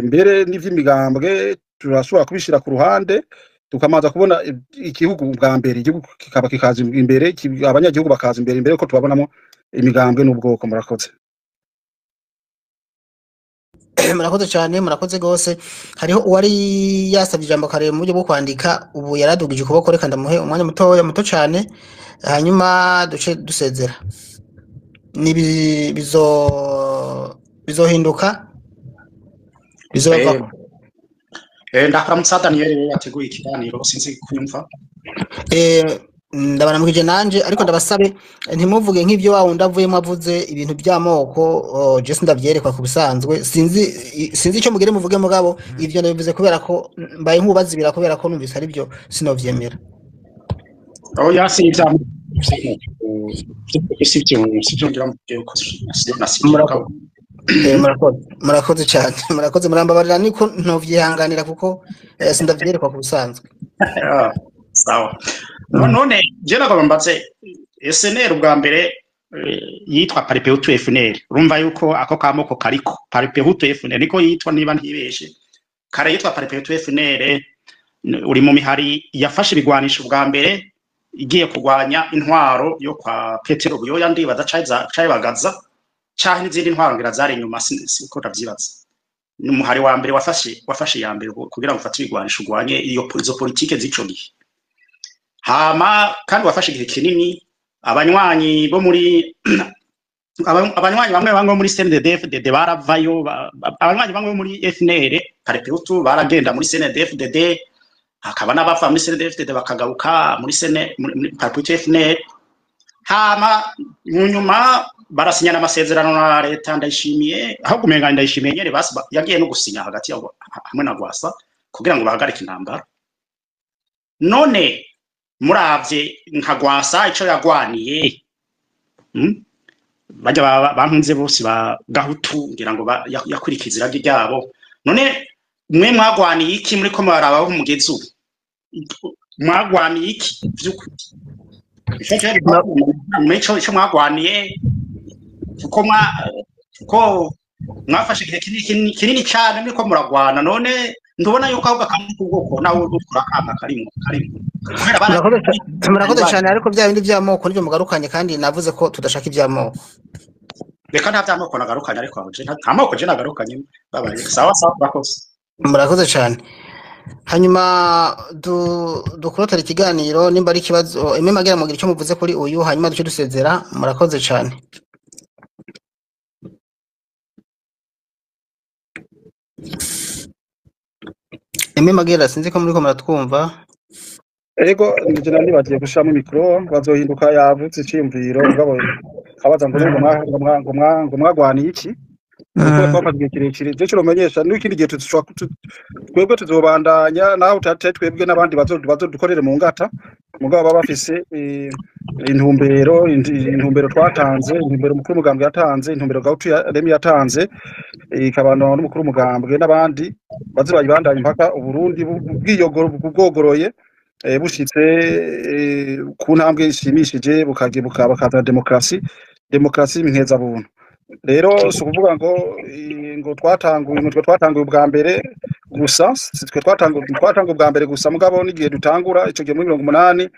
mbere n'ivy'imigambwe turashobora kubishira ku ruhande tukamaza kubona igihugu bwa mbere igihugu kikaba kikaza imbere abanyagihugu bakaza imbere ko tubabonamo imigambwe n'ubwoko murakoze
murakoze cyane murakoze gose hariho uwari yasabye ijambo kare mu buryo bwo kwandika ubu yaradugije ukuboko reka ndamuhe umwanya muto cyane hanyuma duce dusezera bizohinduka bizova
ndakaramutsa Daniel yateguye ikiganiro sinzi kuyumva
ndabanamukije nanje ariko ndabasabe ntimuvuge nk'ivyo wawundi avuyemo avuze ibintu by'amoko je sindavyerekwa ku bisanzwe sinzi icyo mugire muvuge mugabo ivyo ndabivuze kubera ko mbaye nkubazibira kubera ko numvise ari byo sinovyemera
yasi ivyamo
murakoze cyane murakoze murambabarira niko ntovyihanganira kuko sindavyerekwa ku bisanzwe
sawa none je nagomba mbaze SNL ubwa mbere yitwa Paripehutu FNL urumva yuko ako kamoko kariko Paripehutu FNL niko yitwa niba ntibeshe kare yitwa Paripehutu FNL uri mu mihari yafashe ibigwanisho ubwa mbere igiye kurwanya intwaro yo kwa Petero Buyoya ndibaza caye bagaza cyahe n'izindi ntwaro ngira zari inyuma siko ndavyibaza n'umuhari wa mbere wafashe ya mbere kugira ngo ufate ibigwanisho urwanye izo politike z'ico gihe hama kandi wafashe igihe kinini abanywanyi bo muri abanywanyi bamwe muri CNDD-FDD baravayo abanywanyi bamwe muri FNL Paripehutu baragenda muri CNDD-FDD hakaba n'abava muri CNDD-FDD bakagaruka muri Paripehutu FNL hama nyuma barasinyana amasezerano na leta Ndayishimiye aho kumenga Ndayishimiye nyene basi yagiye no gusinya hagati yabo hamwe na Rwasa kugira ngo bahagarike intambara none muravye nka Rwasa ico yagwaniye bajya bankunze bose ba Gahutu ngira ngo yakurikizira ryabo none mwe mwagwaniye iki muri ko marabaho umugezi ubu mwagwaniye iki vy'ukuri ico mwagwaniye ko mwafashe igihe kinini cyane muri ko muragwana none ndubona yuko ahubwo akamwe kubwoko nawe udukura akanga karimo
murakoze cyane ariko bya bindi by'amoko nibyo mugarukanye kandi navuze ko tudashaka iby'amoko
reka nta by'amoko nagarukanye ariko nta moko je nagarukanye babaye sawa bakoze
murakoze cyane hanyuma dukurotera ikiganiro nimba ari ikibazo Aime Magera mugira icyo muvuze kuri uyu hanyuma duce dusezera murakoze cyane. Aime Magera sinzi ko muriko muratwumva.
Ego njye nibagiye gushiramo mikro bazohinduka yavutse iciyumviro ngabo kabaza ngo mwagwaniye iki kuko twamaze igihe kirekire je kiromenyesha n'ikindi gihe twebwe tuzobandanya naho utate twebwe n'abandi bazodukorere mu ngata mugabo baba bafise intumbero twatanze intumbero mukuru mugambwe yatanze intumbero Gahutu Remy yatanze ikabana n'umukuru mugambwe n'abandi bazibandanya impaka Uburundi bwogoroye bushitse ku ntambwe ishimishije bakaza demokarasi nkeza buntu rero so kuvuga ngo twatanguye ubwa mbere gusa twe twatanguye ubwa mbere gusa mugabo n'igihe dutangura ico gihe muri 80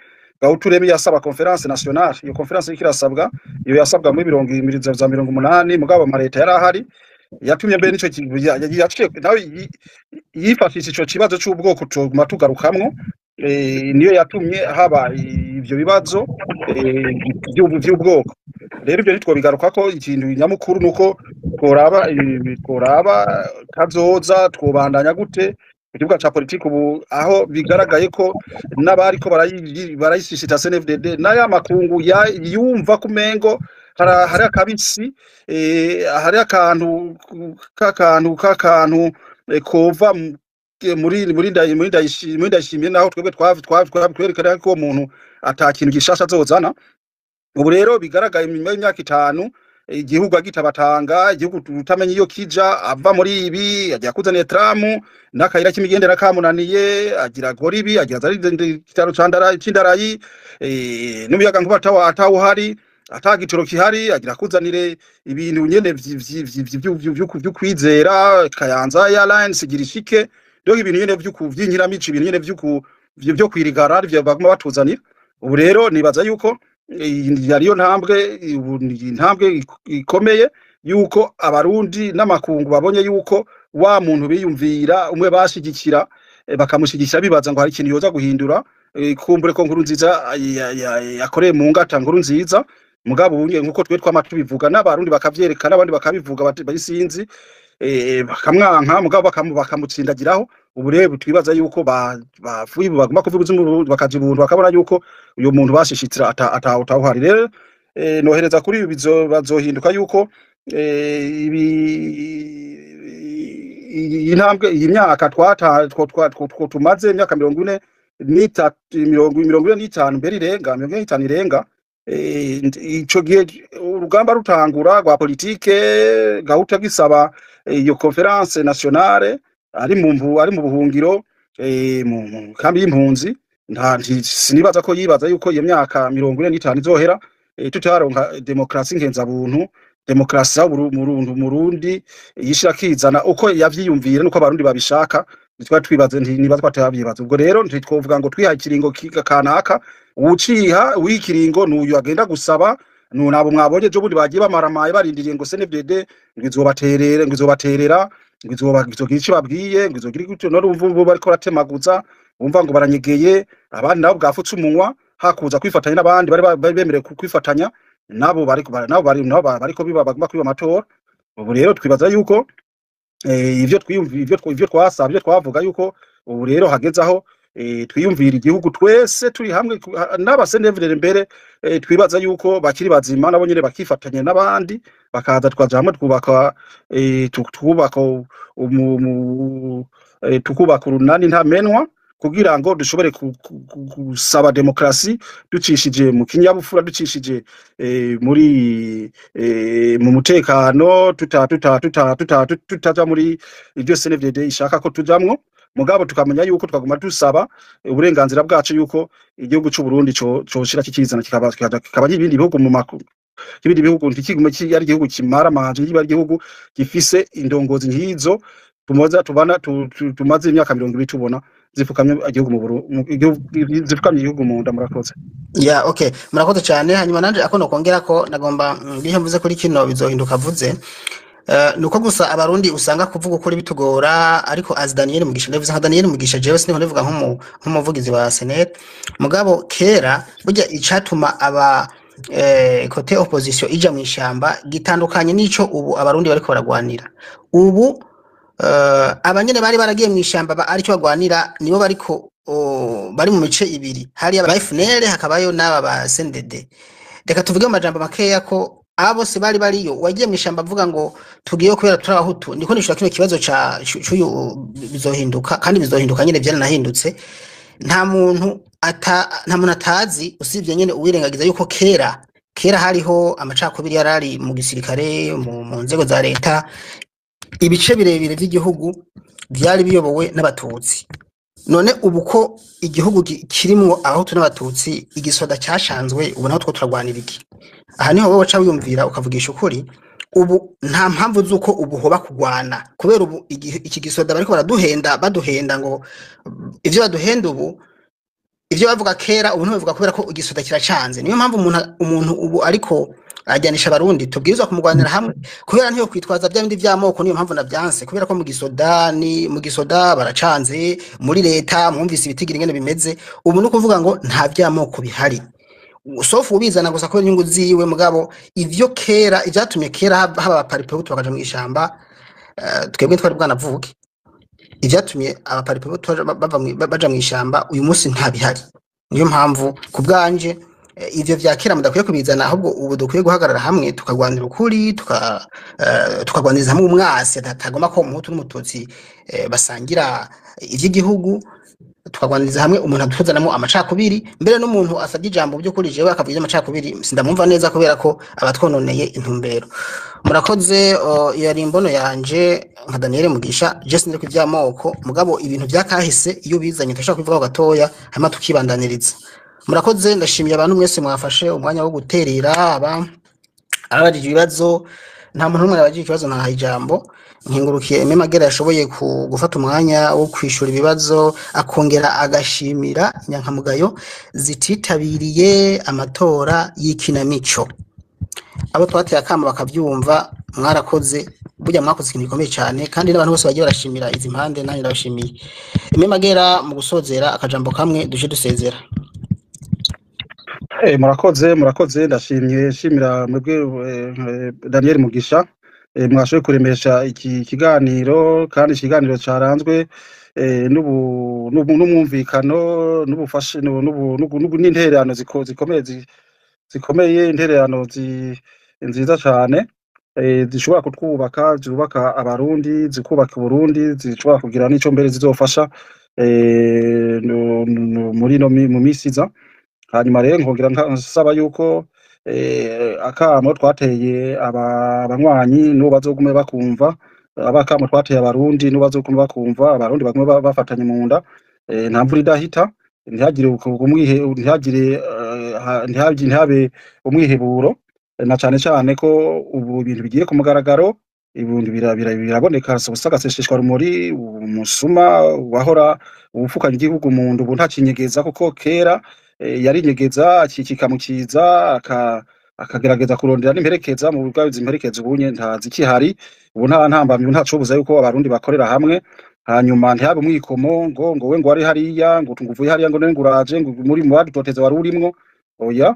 Gahutu Remy yasaba conference nationale iyo conference ikirasabwa iyo yasabwa muri 80 mugabo amareta yari ahari yatumye mbere nico yaciye nawe yifashisha ico kibazo cy'ubwoko tuguma tugarukamwo niyo yatumye haba ivyo bibazo by'ubwoko rero ibyo nitwo bigaruka ko ikintu nyamukuru nuko tworaba kazoza twobandanya gute ikibuga ca politike ubu aho bigaragaye ko n'abari ko barayisishita CNDD n'aya makungu yumva kumengo hari akabisi hari akantu kova muri ndayishimiye naho twebwe twerekana ko umuntu atakintu gishasha azozana ubu rero bigaragaye nyuma y'imyaka 5 igihugu agitabatanga igihugu tutamenye iyo kija ava muri ibi ajya kuzana Trump n'akayira k'imigendera kamunaniye agira goribi agira zari kitaro c'indarayi n'umuyaga nkuba atawuhari atagitoro kihari agira kuzanire ibintu nyene vyo kwizera Kayanza Airlines igira ishike ryo ibintu nyene vy'inkinamico ibintu nyene vyo kwirigara arivyo baguma batuzanira ubu rero nibaza yuko yariyo ntambwe ikomeye yuko abarundi n'amakungu babonye yuko wa muntu biyumvira umwe bashigikira bakamushigikira bibaza ngo hari ikintu yoza guhindura kumbure ko nkuru nziza yakoreye mu ngata nkuru nziza mugabo unye nkuko twe twamatu bivuga n'abarundi bakavyerekana abandi bakabivuga bayisinzi bakamwanka mugabo bakamutsindagiraho ubu rero twibaza yuko bafuye baguma kuvuga bakaje ubuntu bakabona yuko uyo muntu bashishitira atawuhari rero nohereza kuri ibi bazohinduka yuko intambwe imyaka tumaze imyaka 45 mbere irenga 45 irenga ico gihe urugamba rutangura rwa politike Gahutu gisaba iyo conference nationale ari mu buhungiro mu kambi y'impunzi sinibaza ko yibaza yuko iyo myaka 45 izohera tutaronka demokrasi nkenza buntu demokrasi mu Rundi yishira kizana uko yavyiyumvira nuko abarundi babishaka nitwa twibaze nibaza ko atabyibaza ubwo rero ntitwovuga ngo twiha ikiringo kanaka uciha wikiringo nuyu agenda gusaba nabo mwabonye jo bundi bagiye bamaramaye barindiriye ngo CNDD ngizobaterera ngizogira ico babwiye ngizogira gutyo no rumvu bariko ratemaguza umva ngo baranyegeye abandi nabo bwafutse umunwa hakuza kwifatanya n'abandi bari bemerewe kwifatanya nabo bariko bibagomba kwiba amatora ubu rero twibaza yuko ivyo twasabye twavuga yuko ubu rero hagezaho twiyumvira igihugu twese turi hamwe n'abasenevere mbere twibaza yuko bakiri bazima nabo nyene bakifatanya n'abandi bakaza twaje hamwe tukubaka urunani ntamenwa kugira ngo dushobore gusaba demokrasi ducishije mu kinyabufura ducishije mu mutekano tutaja muri ibyo CNDD ishaka ko tujamwo mugabo tukamenya yuko twaguma dusaba uburenganzira bwacu yuko igihugu cy'u Burundi coshira kikizana kikaba ibindi bihugu mu makuru ibindi bihugu ntikigume ari igihugu kimara manje yiba igihugu gifise indongozi nkizo tumaze imyaka 20 tubona zifukamye igihugu mu Burundi zifukamye igihugu mu nda murakoze
okay murakoze cyane hanyuma nanje akono kongera ko nagomba ndihe mvuze kuri kino bizohinduka vuze nuko gusa abarundi usanga kuvuga ukuri bitugora ariko azi Daniel Mugisha ndavuze nka Daniel Mugisha jewe siniko ndavuga nk'umuvugizi wa Senate mugabo kera burya icatuma aba kote opposition ija mu ishamba gitandukanye n'ico ubu abarundi bariko baragwanira ubu abanyene bari baragiye mu ishamba aricyo bagwanira nibo bariko bari mu mice ibiri hari aba FNL hakabayo n'aba ba CNDD reka tuvuge mu majambo makeya ko abo bose bari bariyo wagiye mu ishamba avuga ngo tugiye kubera turabahutu niko nishura kino kibazo ca cyuyu bizohinduka kandi bizohinduka nyene byaranahindutse nta muntu atazi usibye nyene uwirengagiza yuko kera hariho amacakubiri yarari mu gisirikare mu nzego za leta ibice birebire by'igihugu byari biyobowe n'abatutsi none ubu ko igihugu kirimwo abahutu n'abatutsi igisoda cyashanzwe ubu naho two turagwanira iki aha niho wowe waca wiyumvira ukavugisha ukuri ubu nta mpamvu z'uko ubu hoba kugwana kubera ubu iki gisoda bariko baduhenda ngo ivyo baduhenda ubu ivyo bavuga kera ubu ntibavuga kubera ko igisoda kiracanze niyo mpamvu umuntu ubu ariko ajyanisha abarundi tubwirizwa kumugwanira hamwe kubera ntiyo kwitwaza bya bindi vy'amoko niyo mpamvu navyanse kubera ko mu gisoda baracanze muri leta mwumvise ibitigiri ngene bimeze ubu no kuvuga ngo nta vy'amoko bihari sofu ubizana gusa ko inyungu ziwe mugabo ivyo kera ivyatumye kera haba paripehutu bakaja mu ishamba twebwe twari bwanavuke ivyatumye aba paripehutu baja mu ishamba uyu munsi nta bihari niyo mpamvu ku bwanje ivyo vya kera mudakwiye kubizana ahubwo ubu dukwiye guhagarara hamwe tukagwanira ukuri tukagwaniriza hamwe umwasi atagomba ko umuhutu n'umututsi basangira ivy'igihugu tukagwaniriza hamwe umuntu adutuzanamo amacakubiri mbere n'umuntu asabye ijambo byo kuri jewe akavuga amacakubiri sindamumva neza kubera ko abatwononeye intumbero murakoze yari imbono yanje nka Daniel Mugisha je sindiko ivy'amoko mugabo ibintu vyakahise iyo bizanye ndashaka kuvuga gatoya hama tukibandaniriza murakoze ndashimiye abantu mwese mwafashe umwanya wo guterera abajije ibibazo nta muntu umwe yabajije ikibazo nta ijambo nkingurukiye Magera yashoboye gufata umwanya wo kwishura ibibazo akongera agashimira inyankamugayo zititabiriye amatora y'ikinamico abo twateye akama bakavyumva mwarakoze burya mwakoze ikintu gikomeye cyane kandi n'abantu bose bagiye barashimira izi mpande nanjye ndabashimiye Magera mu gusozera akajambo kamwe duje dusezera
murakoze shimira mwebwe Daniel Mugisha mwashoboye kuremesha iki kiganiro kandi ikiganiro caranzwe n'umwumvikano n'ubufashe n'intererano zikomeye intererano nziza cyane zishobora kutwubaka zubaka abarundi zikubaka Burundi zishobora kugira n'ico mbere zizofasha mu misiza hanyuma rero nkongera nsaba yuko akamo twateye abanywanyi n'ubu bazogume bakumva abakamo twateye abarundi n'ubu bazogume bakumva abarundi bagume bafatanye mu nda nta mvura idahita ntihabe umwiheburo na cane ko ubu ibintu bigiye ku mugaragaro ibintu biraboneka ubusagasesheshwa rumuri umusuma wahora ubufukanye igihugu mu nda ubu ntacinyegeza kuko kera yarinyegeza kikamukiza akagerageza kurondera n'imperekeza mu bwawe zimperekeza ubunye ntazikihari ubu nta ntambamye ntacobuza yuko abarundi bakorera hamwe hanyuma ntihabe umwikomo ngo we ngo ari hariya ngo uvuye hariya ngo nguraje ngo muri mu badutoteza wari urimwo oya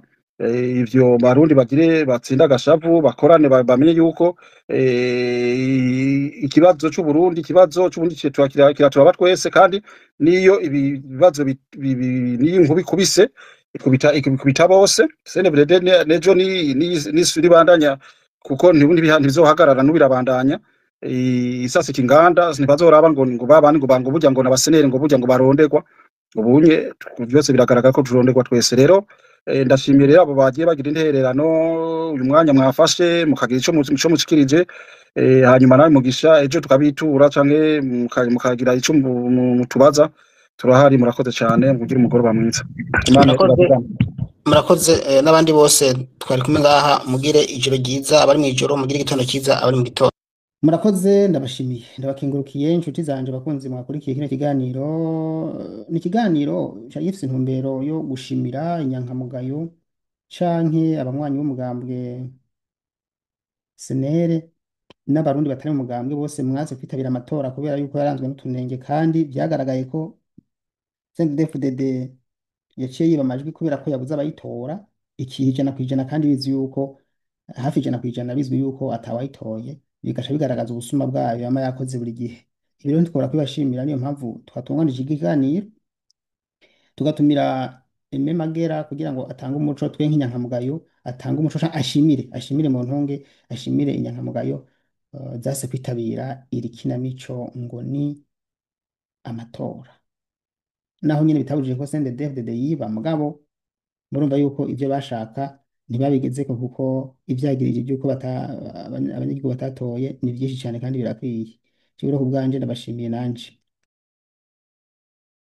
ivyo barundi bagire batsinda gashavu bakorane bamenye yuko ikibazo c'u Burundi ikibazo c'ubundi kiraturaba twese kandi niyo ibibazo niyo inkubi kubise ikubita bose senebrede nejo ni suri bandanya kuko ntibundi bihandi bizohagarara n'ubirabandanya isasi kinganda ntibazoraba ngo babandi ngo burya ngo nabasenere ngo burya ngo baronderwa ubunye byose biragaragara ko turonderwa twese rero ndashimiye rero abo bagiye bagira intererano uyu mwanya mwafashe mukagira ico mushikirije hanyuma nawe Mugisha ejo tukabitura canke mukagira ico mutubaza turahari murakoze cyane mugira umugoroba mwiza
murakoze n'abandi bose twari kumwe ngaha mugire ijoro ryiza abari mu ijoro mugire igitondo cyiza abari mu gitondo murakoze ndabashimiye ndabakingurukiye inshuti zanje bakunzi mwakurikiye kino kiganiro ni ikiganiro cyari gifite intumbero yo gushimira inyankamugayo canke abanywanyi b'umugambwe senere n'abarundi batari mu mugambwe bose mwaze kwitabira amatora kubera yuko yaranzwe n'utunenge kandi byagaragaye ko CNDD-FDD yaciye yiba amajwi kubera ko yabuze abayitora ikiha ijana ku ijana kandi bizwi yuko hafi ijana ku ijana bizwi yuko atawayitoye bigaca bigaragaza ubusuma bwayo yama yakoze buri gihe. Ibi rero tukabura kubibashimira niyo mpamvu twatunganije ikiganiro tugatumira Aime Magera kugira ngo atange umuco twe nk'inyankamugayo atange umuco ashimire mu ntonge ashimire inyankamugayo zase kwitabira iri kinamico ngo ni amatora naho nyine bitabujije ko CNDD-FDD yiba mugabo murumva yuko ivyo bashaka ntibabigezeko kuko ivyagirije by'uko abanyagihugu batatoye ni vyinshi cyane kandi birakwiye. Cyo ku bwanje ndabashimiye nanje.